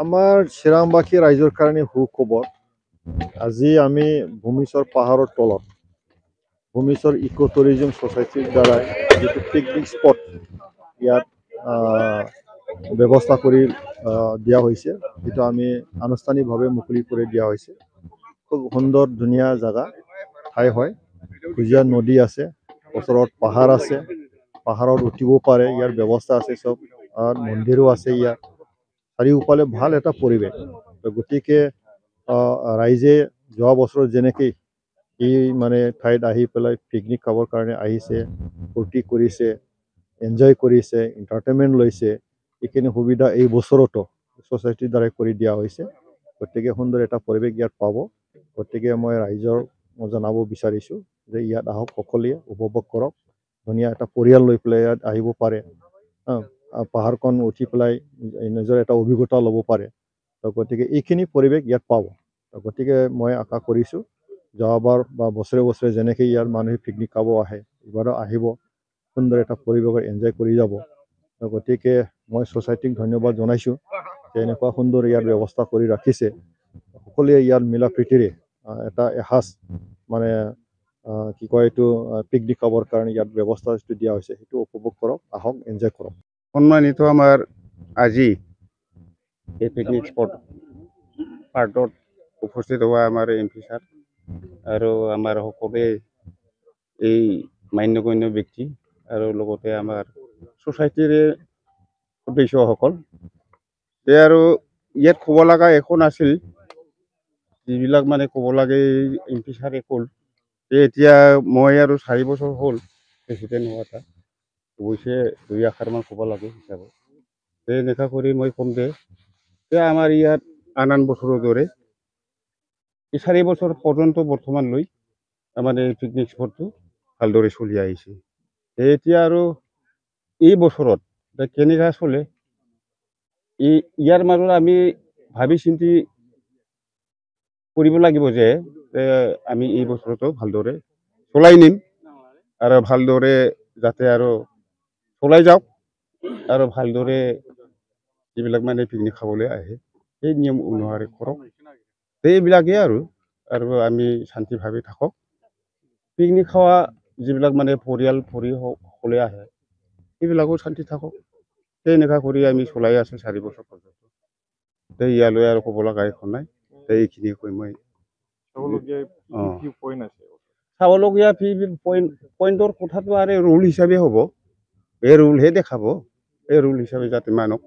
আমাৰ চিৰাংবাসী ৰাইজৰ কাৰণে সুখবৰ। আজি আমি ভূমিশ্বৰ পাহাৰৰ তলত ভূমিশ্বৰ ইকো টুৰিজম ছ'চাইটিৰ দ্বাৰা যিটো পিকনিক স্পট ইয়াত ব্যৱস্থা কৰি দিয়া হৈছে, যিটো আমি আনুষ্ঠানিকভাৱে মুকলি কৰি দিয়া হৈছে। খুব সুন্দৰ ধুনীয়া জাগা ঠাই হয়। কুজিয়া নদী আছে, ওচৰত পাহাৰ আছে, পাহাৰত উঠিব পাৰে, ইয়াৰ ব্যৱস্থা আছে চব, মন্দিৰো আছে ইয়াত। চাৰিওফালে ভাল এটা পৰিৱেশ। গতিকে ৰাইজে যোৱা বছৰত যেনেকৈ এই মানে ঠাইত আহি পেলাই পিকনিক খাবৰ কাৰণে আহিছে, ফূৰ্তি কৰিছে, এনজয় কৰিছে, এণ্টাৰটেইনমেণ্ট লৈছে, এইখিনি সুবিধা এই বছৰতো ছ'চাইটিৰ দ্বাৰাই কৰি দিয়া হৈছে। গতিকে সুন্দৰ এটা পৰিৱেশ ইয়াত পাব। গতিকে মই ৰাইজৰ জনাব বিচাৰিছোঁ যে ইয়াত আহক, সকলোৱে উপভোগ কৰক। ধুনীয়া এটা পৰিয়াল লৈ পেলাই ইয়াত আহিব পাৰে, পাহাৰখন উঠি পেলাই নিজৰ এটা অভিজ্ঞতা ল'ব পাৰে। তো গতিকে এইখিনি পৰিৱেশ ইয়াত পাব। তো গতিকে মই আশা কৰিছোঁ যোৱাবাৰ বা বছৰে বছৰে যেনেকৈ ইয়াত মানুহে পিকনিক খাব আহে, এইবাৰো আহিব, সুন্দৰ এটা পৰিৱেশত এনজয় কৰি যাব। তো গতিকে মই ছ'চাইটিক ধন্যবাদ জনাইছোঁ যে এনেকুৱা সুন্দৰ ইয়াৰ ব্যৱস্থা কৰি ৰাখিছে। সকলোৱে ইয়াত মিলা প্ৰীতিৰে এটা এসাঁজ মানে কি কয় এইটো পিকনিক খাবৰ কাৰণে ইয়াত ব্যৱস্থা যিটো দিয়া হৈছে সেইটো উপভোগ কৰক, আহক, এনজয় কৰক। সন্মানিত আমাৰ আজি এই পিকনিক স্পট পাৰ্টত উপস্থিত হোৱা আমাৰ MP ছাৰ আৰু আমাৰ সকলোৱে এই মান্যগণ্য ব্যক্তি আৰু লগতে আমাৰ ছ'চাইটিৰে সদস্যসকল, আৰু ইয়াত ক'ব লগা একো নাছিল, যিবিলাক মানে ক'ব লাগে MP ছাৰে ক'ল। এতিয়া মই আৰু 4 বছৰ হ'ল প্ৰেচিডেণ্ট হোৱা এটা, অৱশ্যে 2 আষাৰমান ক'ব লাগে হিচাপত। এনেকুৱা কৰি মই ক'ম যে আমাৰ ইয়াত আন বছৰৰ দৰে এই 4 বছৰ পৰ্যন্ত বৰ্তমানলৈ আমাৰ এই পিকনিক স্পটটো ভালদৰে চলি আহিছে। এতিয়া আৰু এই বছৰত কেনেকৈ চলে, ইয়াৰ মাজত আমি ভাবি চিন্তি কৰিব লাগিব যে আমি এই বছৰতো ভালদৰে চলাই নিম, আৰু ভালদৰে যাতে আৰু চলাই যাওক, আৰু ভালদৰে যিবিলাক মানে পিকনিক খাবলৈ আহে সেই নিয়ম অনুসৰি কৰক। এইবিলাকেই আৰু আমি শান্তিভাৱে থাকক। পিকনিক খোৱা যিবিলাক মানে পৰিয়াল সকলে আহে সেইবিলাকো শান্তি থাকক। এনেকুৱা কৰি আমি চলাই আছোঁ 4 বছৰ পৰ্যন্ত। ইয়ালৈ আৰু ক'ব লগা একো নাই। এইখিনি কৈ মই চাবলগীয়া পইণ্টৰ কথাটো আৰু ৰুল হিচাপে হ'ব, এই ৰুলহে দেখাব, এই ৰুল হিচাপে যাতে মানক।